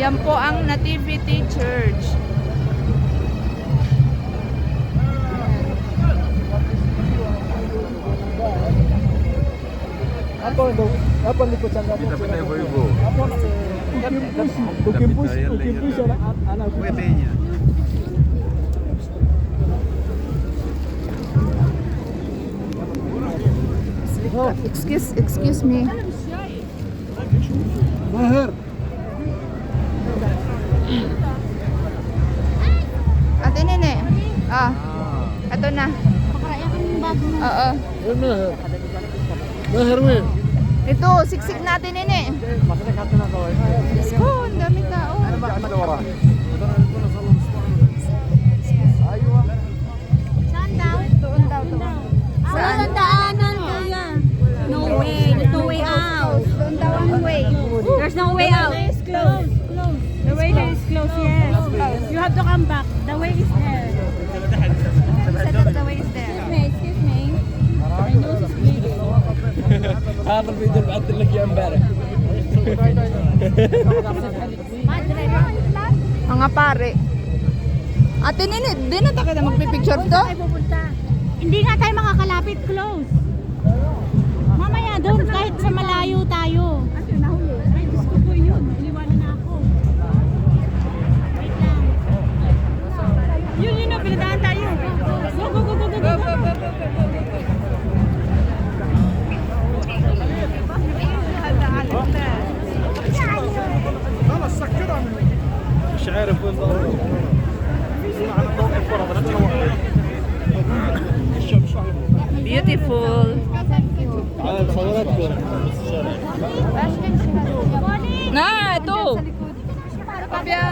Yan po ang Nativity Church. Apa ni kucang kamu? Kita pindah ibu-ibu. Apa? Kukimpus anak. WT-nya. Excuse me. Mahir. Ate Nene. Ah, ito na. Oo. Mahir. Mahir mo. Ito, siksik natin Nene. Diyos ko, ang daming tao. Saan daw? Doon daw, doon. Saan ang daanan kaya? No way. There's no way out. Doon daw ang way. There's no way out. The way is closed. The way there is closed, yes. You have to come back. The way is there. Said that the way is there. Excuse me. My nose is bleeding. هذا الفيديو اللي بعثت لك اياه امبارح. Madre. Mga pare. Ate Nene, di na tayo na magpipicture to? Tayo pupunta. Hindi nga tayo makakalapit. Close. Mamaya doon kahit sa malayo tayo. Ay, Diyos ko po yun. Iliwanan na ako. Wait lang. Yun na, pinadaan tayo. Go, go, go, go, go, go. خلاص سكرها. مش عارف وين ضربه. على ضوء الفرن لا تروح. الشمس Beautiful. على صورتكم. Na, ito. Papya.